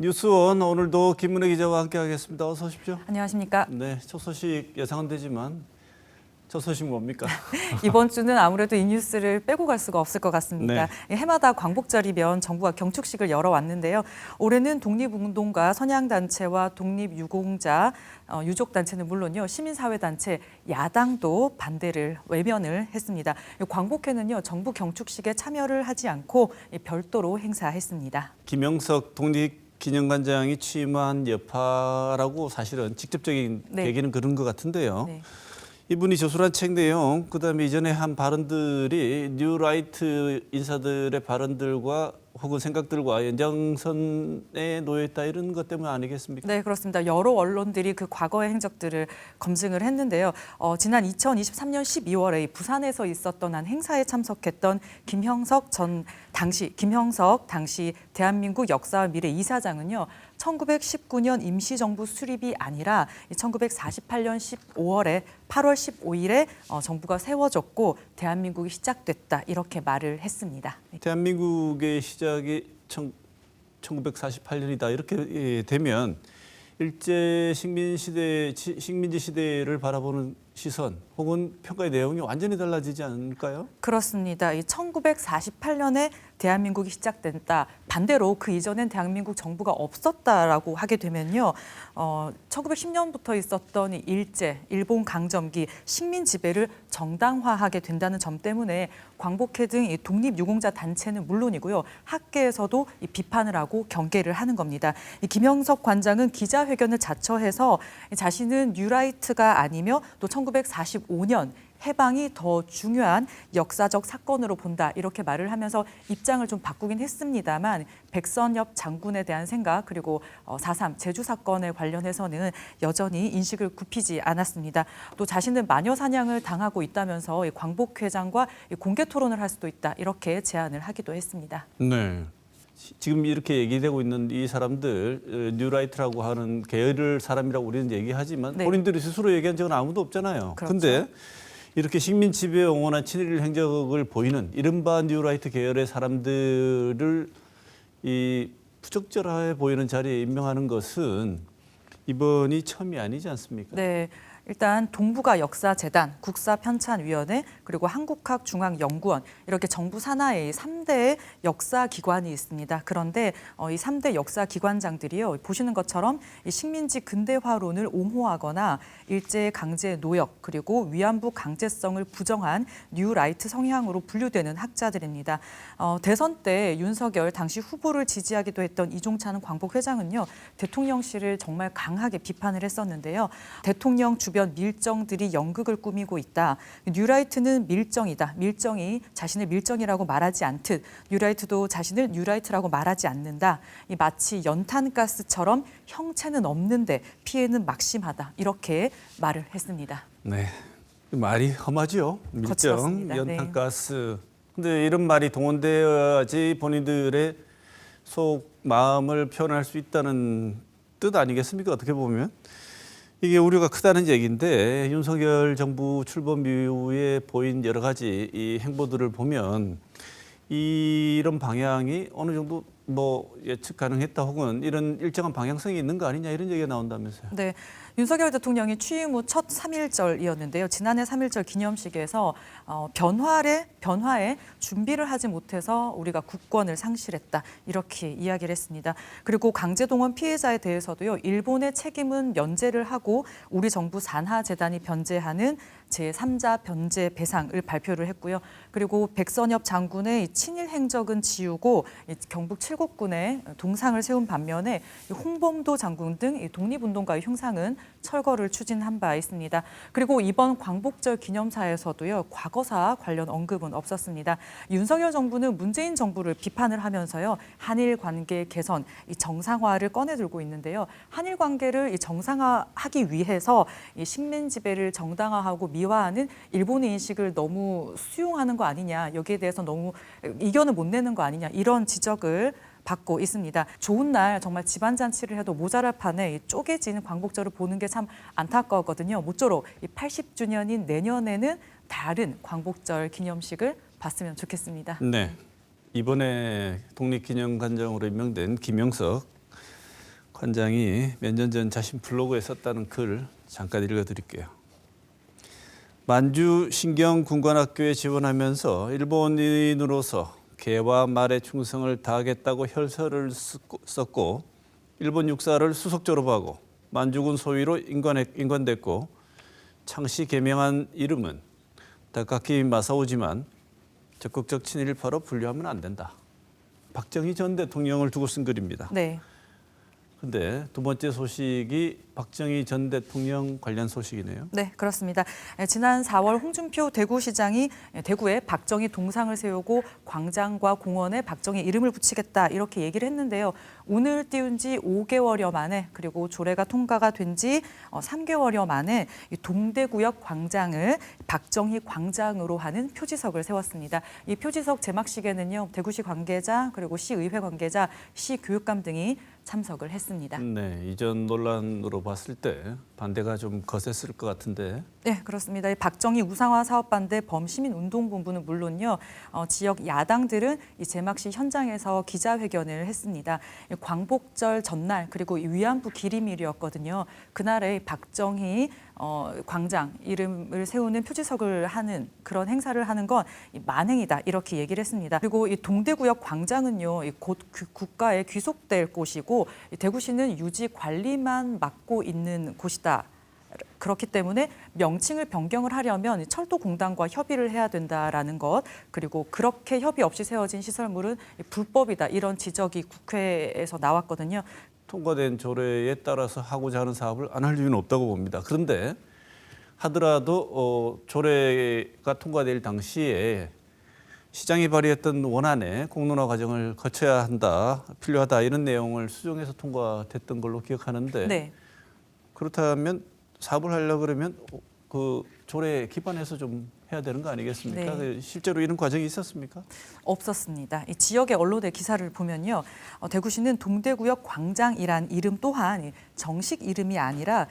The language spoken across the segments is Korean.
뉴스원 오늘도 김문혜 기자와 함께하겠습니다. 어서 오십시오. 안녕하십니까. 네, 첫 소식 예상은 되지만 첫 소식 뭡니까? 이번 주는 아무래도 이 뉴스를 빼고 갈 수가 없을 것 같습니다. 네. 해마다 광복절이면 정부가 경축식을 열어왔는데요. 올해는 독립운동가 선양단체와 독립유공자 유족단체는 물론요, 시민사회단체, 야당도 반대를 외면을 했습니다. 광복회는요, 정부 경축식에 참여를 하지 않고 별도로 행사했습니다. 김영석 독립기념관장이 취임한 여파라고 사실은 직접적인 계기는 그런 것 같은데요. 네. 이분이 저술한 책 내용, 그다음에 이전에 한 발언들이 뉴라이트 인사들의 발언들과 혹은 생각들과 연장선에 놓여 있다 이런 것 때문 아니겠습니까? 네, 그렇습니다. 여러 언론들이 그 과거의 행적들을 검증을 했는데요. 지난 2023년 12월에 부산에서 있었던 한 행사에 참석했던 김형석 당시 대한민국 역사와 미래 이사장은요. 1919년 임시정부 수립이 아니라 1948년 15월에 8월 15일에 정부가 세워졌고 대한민국이 시작됐다 이렇게 말을 했습니다. 대한민국의 시작이 1948년이다 이렇게 되면 일제 식민지 시대를 바라보는 시선 혹은 평가의 내용이 완전히 달라지지 않을까요? 그렇습니다. 이 1948년에 대한민국이 시작됐다. 반대로 그 이전엔 대한민국 정부가 없었다라고 하게 되면요. 1910년부터 있었던 이 일제, 일본 강점기, 식민 지배를 정당화하게 된다는 점 때문에 광복회 등 이 독립유공자 단체는 물론이고요. 학계에서도 이 비판을 하고 경계를 하는 겁니다. 이 김영석 관장은 기자회견을 자처해서 자신은 뉴라이트가 아니며 또 1945년 해방이 더 중요한 역사적 사건으로 본다 이렇게 말을 하면서 입장을 좀 바꾸긴 했습니다만 백선엽 장군에 대한 생각 그리고 4.3 제주 사건에 관련해서는 여전히 인식을 굽히지 않았습니다. 또 자신은 마녀 사냥을 당하고 있다면서 광복회장과 공개 토론을 할 수도 있다 이렇게 제안을 하기도 했습니다. 네. 지금 이렇게 얘기되고 있는 이 사람들 뉴라이트라고 하는 계열 사람이라고 우리는 얘기하지만 네. 본인들이 스스로 얘기한 적은 아무도 없잖아요. 그런데 그렇죠. 이렇게 식민 지배에 옹호한 친일 행적을 보이는 이른바 뉴라이트 계열의 사람들을 이 부적절해 보이는 자리에 임명하는 것은 이번이 처음이 아니지 않습니까? 네. 일단 동북아 역사재단, 국사편찬위원회, 그리고 한국학중앙연구원 이렇게 정부 산하에 3대 역사기관이 있습니다. 그런데 이 3대 역사기관장들이요. 보시는 것처럼 이 식민지 근대화론을 옹호하거나 일제 강제 노역 그리고 위안부 강제성을 부정한 뉴라이트 성향으로 분류되는 학자들입니다. 대선 때 윤석열 당시 후보를 지지하기도 했던 이종찬 광복회장은요. 대통령실을 정말 강하게 비판을 했었는데요. 대통령 주변 밀정들이 연극을 꾸미고 있다. 뉴라이트는 밀정이다. 밀정이 자신을 밀정이라고 말하지 않듯 뉴라이트도 자신을 뉴라이트라고 말하지 않는다. 이 마치 연탄가스처럼 형체는 없는데 피해는 막심하다. 이렇게 말을 했습니다. 네, 말이 험하죠. 밀정, 거칠었습니다. 연탄가스. 근데 이런 말이 동원되어야지 본인들의 속 마음을 표현할 수 있다는 뜻 아니겠습니까? 어떻게 보면. 이게 우려가 크다는 얘기인데 윤석열 정부 출범 이후에 보인 여러 가지 이 행보들을 보면 이런 방향이 어느 정도 뭐 예측 가능했다 혹은 이런 일정한 방향성이 있는 거 아니냐 이런 얘기가 나온다면서요. 네, 윤석열 대통령이 취임 후 첫 3.1절이었는데요. 지난해 3.1절 기념식에서 변화에 준비를 하지 못해서 우리가 국권을 상실했다 이렇게 이야기를 했습니다. 그리고 강제동원 피해자에 대해서도요. 일본의 책임은 면제를 하고 우리 정부 산하재단이 변제하는 제3자 변제 배상을 발표를 했고요. 그리고 백선엽 장군의 친일 행적은 지우고 경북 칠곡군에 동상을 세운 반면에 홍범도 장군 등 독립운동가의 흉상은 철거를 추진한 바 있습니다. 그리고 이번 광복절 기념사에서도요. 과거사 관련 언급은 없었습니다. 윤석열 정부는 문재인 정부를 비판을 하면서요. 한일 관계 개선, 이 정상화를 꺼내들고 있는데요. 한일 관계를 정상화하기 위해서 이 식민 지배를 정당화하고 미화하는 일본의 인식을 너무 수용하는 거 아니냐. 여기에 대해서 너무 이견을 못 내는 거 아니냐. 이런 지적을 받고 있습니다. 좋은 날 정말 집안잔치를 해도 모자랄 판에 쪼개진 광복절을 보는 게 참 안타까웠거든요. 모쪼록 80주년인 내년에는 다른 광복절 기념식을 봤으면 좋겠습니다. 네, 이번에 독립기념관장으로 임명된 김영석 관장이 몇 년 전 자신 블로그에 썼다는 글 잠깐 읽어드릴게요. 만주 신경군관학교에 지원하면서 일본인으로서 개와 말의 충성을 다하겠다고 혈서를 썼고 일본 육사를 수석 졸업하고 만주군 소위로 인관됐고 창씨 개명한 이름은 다카키 마사오지만 적극적 친일파로 분류하면 안 된다. 박정희 전 대통령을 두고 쓴 글입니다. 네. 근데 두 번째 소식이 박정희 전 대통령 관련 소식이네요. 네, 그렇습니다. 지난 4월 홍준표 대구시장이 대구에 박정희 동상을 세우고 광장과 공원에 박정희 이름을 붙이겠다 이렇게 얘기를 했는데요. 오늘 띄운 지 5개월여 만에 그리고 조례가 통과가 된 지 3개월여 만에 동대구역 광장을 박정희 광장으로 하는 표지석을 세웠습니다. 이 표지석 제막식에는요. 대구시 관계자 그리고 시의회 관계자, 시 교육감 등이 참석을 했습니다. 네, 이전 논란으로 봤을 때 반대가 좀 거셌을 것 같은데. 네, 그렇습니다. 이 박정희 우상화 사업 반대 범시민운동본부는 물론요, 지역 야당들은 이 제막식 현장에서 기자회견을 했습니다. 광복절 전날 그리고 이 위안부 기림일이었거든요. 그날에 박정희 광장 이름을 세우는 표지석을 하는 그런 행사를 하는 건 만행이다 이렇게 얘기를 했습니다. 그리고 이 동대구역 광장은요, 곧 국가에 귀속될 곳이고 대구시는 유지 관리만 맡고 있는 곳이다. 그렇기 때문에 명칭을 변경을 하려면 철도공단과 협의를 해야 된다라는 것, 그리고 그렇게 협의 없이 세워진 시설물은 불법이다 이런 지적이 국회에서 나왔거든요. 통과된 조례에 따라서 하고자 하는 사업을 안 할 이유는 없다고 봅니다. 그런데 하더라도 조례가 통과될 당시에 시장이 발의했던 원안에 공론화 과정을 거쳐야 한다, 필요하다 이런 내용을 수정해서 통과됐던 걸로 기억하는데 네. 그렇다면 사업을 하려고 그러면 그 조례에 기반해서 좀 해야 되는 거 아니겠습니까? 네. 실제로 이런 과정이 있었습니까? 없었습니다. 이 지역의 언론의 기사를 보면요, 대구시는 동대구역 광장이란 이름 또한 정식 이름이 아니라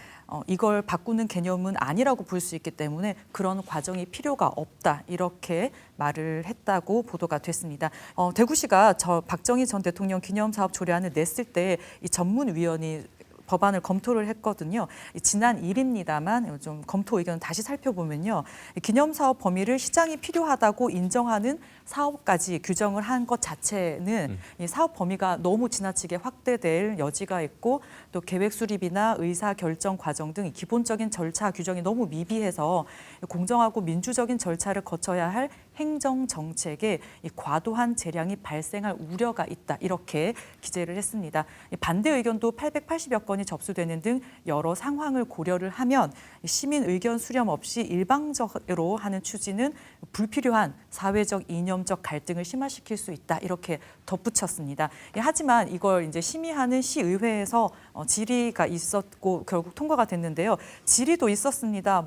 이걸 바꾸는 개념은 아니라고 볼 수 있기 때문에 그런 과정이 필요가 없다 이렇게 말을 했다고 보도가 됐습니다. 대구시가 박정희 전 대통령 기념사업 조례안을 냈을 때 이 전문위원이 법안을 검토를 했거든요. 지난 일입니다만 좀 검토 의견 다시 살펴보면요. 기념사업 범위를 시장이 필요하다고 인정하는 사업까지 규정을 한 것 자체는 이 사업 범위가 너무 지나치게 확대될 여지가 있고 또 계획 수립이나 의사 결정 과정 등 기본적인 절차 규정이 너무 미비해서 공정하고 민주적인 절차를 거쳐야 할 행정 정책에 이 과도한 재량이 발생할 우려가 있다 이렇게 기재를 했습니다. 반대 의견도 880여 건이 접수되는 등 여러 상황을 고려를 하면 시민 의견 수렴 없이 일방적으로 하는 추진은 불필요한 사회적 이념적 갈등을 심화시킬 수 있다 이렇게 덧붙였습니다. 하지만 이걸 이제 심의하는 시의회에서 질의가 있었고 결국 통과가 됐는데요. 질의도 있었습니다.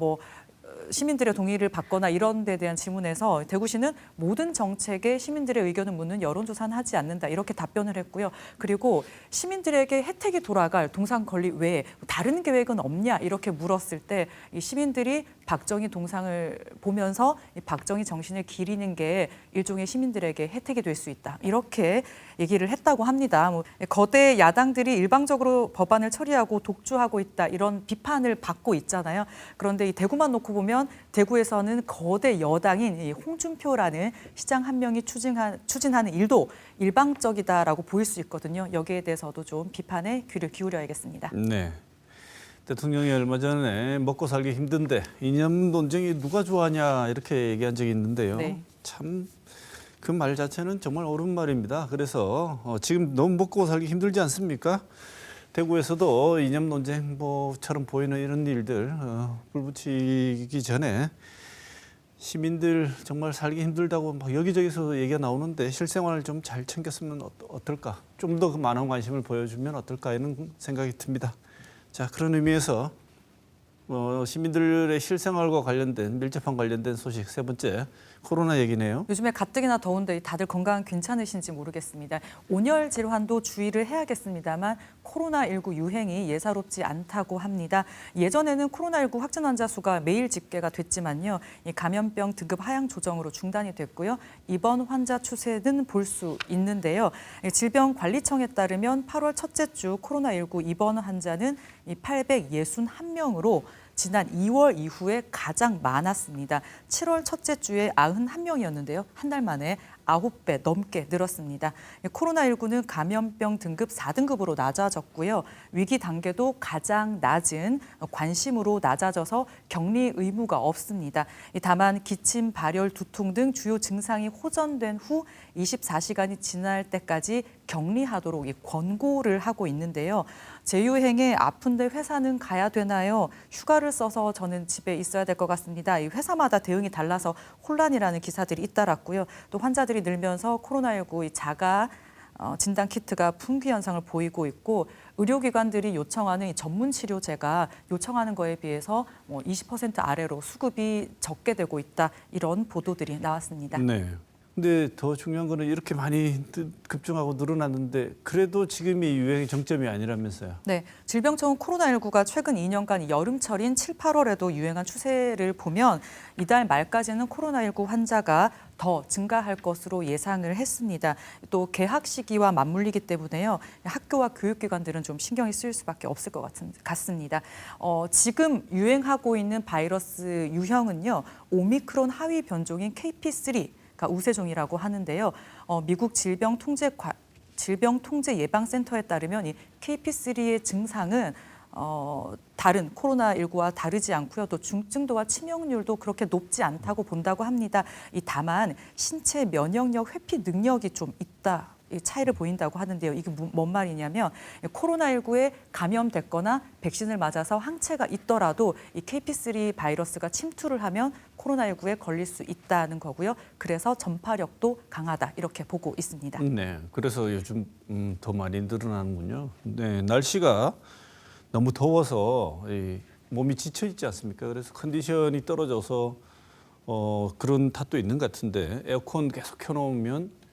시민들의 동의를 받거나 이런 데 대한 질문에서 대구시는 모든 정책에 시민들의 의견을 묻는 여론조사는 하지 않는다 이렇게 답변을 했고요. 그리고 시민들에게 혜택이 돌아갈 동상 건립 외에 다른 계획은 없냐 이렇게 물었을 때 이 시민들이 박정희 동상을 보면서 이 박정희 정신을 기리는 게 일종의 시민들에게 혜택이 될 수 있다 이렇게 얘기를 했다고 합니다. 거대 야당들이 일방적으로 법안을 처리하고 독주하고 있다 이런 비판을 받고 있잖아요. 그런데 이 대구만 놓고 보면 대구에서는 거대 여당인 이 홍준표라는 시장 한 명이 추진하는 일도 일방적이다라고 보일 수 있거든요. 여기에 대해서도 좀 비판에 귀를 기울여야겠습니다. 네. 대통령이 얼마 전에 먹고 살기 힘든데 이념 논쟁이 누가 좋아하냐 이렇게 얘기한 적이 있는데요. 네. 참 그 말 자체는 정말 옳은 말입니다. 그래서 지금 너무 먹고 살기 힘들지 않습니까? 대구에서도 이념 논쟁처럼 보이는 이런 일들 불붙이기 전에 시민들 정말 살기 힘들다고 막 여기저기서 얘기가 나오는데 실생활을 좀 잘 챙겼으면 어떨까? 좀 더 많은 관심을 보여주면 어떨까 이런 생각이 듭니다. 자, 그런 의미에서 시민들의 실생활과 관련된 밀접한 관련된 소식 세 번째 코로나 얘기네요. 요즘에 가뜩이나 더운데 다들 건강 괜찮으신지 모르겠습니다. 온열 질환도 주의를 해야겠습니다만 코로나19 유행이 예사롭지 않다고 합니다. 예전에는 코로나19 확진 환자 수가 매일 집계가 됐지만요. 이 감염병 등급 하향 조정으로 중단이 됐고요. 이번 환자 추세는 볼 수 있는데요. 질병관리청에 따르면 8월 첫째 주 코로나19 입원 환자는 861명으로 지난 2월 이후에 가장 많았습니다. 7월 첫째 주에 91명이었는데요. 한 달 만에 9배 넘게 늘었습니다. 코로나19는 감염병 등급 4등급으로 낮아졌고요. 위기 단계도 가장 낮은 관심으로 낮아져서 격리 의무가 없습니다. 다만 기침, 발열, 두통 등 주요 증상이 호전된 후 24시간이 지날 때까지 격리하도록 권고를 하고 있는데요. 제유행에 아픈데 회사는 가야 되나요? 휴가를 써서 저는 집에 있어야 될 것 같습니다. 이 회사마다 대응이 달라서 혼란이라는 기사들이 잇따랐고요. 또 환자들이 늘면서 코로나19 이 자가 진단 키트가 품귀 현상을 보이고 있고 의료기관들이 요청하는 이 전문 치료제가 요청하는 거에 비해서 20% 아래로 수급이 적게 되고 있다. 이런 보도들이 나왔습니다. 네. 근데 더 중요한 거는 이렇게 많이 급증하고 늘어났는데 그래도 지금이 유행의 정점이 아니라면서요. 네, 질병청은 코로나19가 최근 2년간 여름철인 7, 8월에도 유행한 추세를 보면 이달 말까지는 코로나19 환자가 더 증가할 것으로 예상을 했습니다. 또 개학 시기와 맞물리기 때문에요. 학교와 교육기관들은 좀 신경이 쓰일 수밖에 없을 것 같습니다. 지금 유행하고 있는 바이러스 유형은요. 오미크론 하위 변종인 KP3 가 우세종이라고 하는데요. 미국 질병통제예방센터에 따르면 이 KP3의 증상은 다른 코로나19와 다르지 않고요. 또 중증도와 치명률도 그렇게 높지 않다고 본다고 합니다. 다만 신체 면역력 회피 능력이 좀 있다. 차이를 보인다고 하는데요. 이게 뭔 말이냐면 코로나19에 감염됐거나 백신을 맞아서 항체가 있더라도 이 KP3 바이러스가 침투를 하면 코로나19에 걸릴 수 있다는 거고요. 그래서 전파력도 강하다 이렇게 보고 있습니다. 네, 그래서 요즘 더 많이 늘어나는군요. 네, 날씨가 너무 더워서 몸이 지쳐 있지 않습니까? 그래서 컨디션이 떨어져서 그런 탓도 있는 것 같은데 에어컨 계속 켜놓으면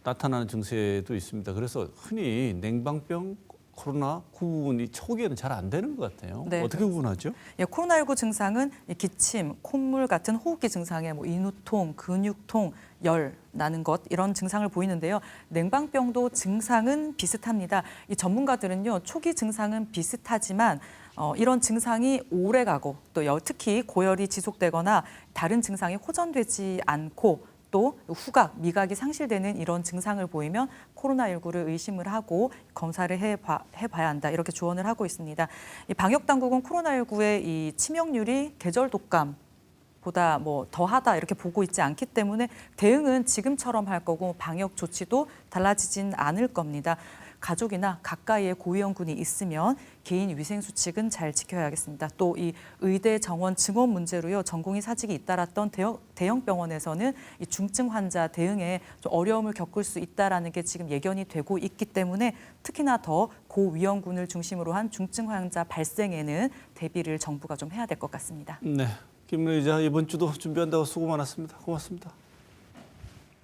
나타나는 증세도 있습니다. 그래서 흔히 냉방병, 코로나 구분이 초기에는 잘 안 되는 것 같아요. 네. 어떻게 구분하죠? 코로나19 증상은 기침, 콧물 같은 호흡기 증상에 인후통, 근육통, 열 나는 것 이런 증상을 보이는데요. 냉방병도 증상은 비슷합니다. 이 전문가들은요 초기 증상은 비슷하지만 이런 증상이 오래가고 또 특히 고열이 지속되거나 다른 증상이 호전되지 않고 또 후각, 미각이 상실되는 이런 증상을 보이면 코로나19를 의심을 하고 검사를 해봐야 한다 이렇게 조언을 하고 있습니다. 이 방역 당국은 코로나19의 이 치명률이 계절 독감보다 더하다 이렇게 보고 있지 않기 때문에 대응은 지금처럼 할 거고 방역 조치도 달라지진 않을 겁니다. 가족이나 가까이에 고위험군이 있으면 개인 위생 수칙은 잘 지켜야겠습니다. 또 이 의대 정원 증원 문제로요 전공의 사직이 잇따랐던 대형 병원에서는 이 중증 환자 대응에 좀 어려움을 겪을 수 있다라는 게 지금 예견이 되고 있기 때문에 특히나 더 고위험군을 중심으로 한 중증 환자 발생에는 대비를 정부가 좀 해야 될 것 같습니다. 네, 김은혜 기자 이번 주도 준비한다고 수고 많았습니다. 고맙습니다.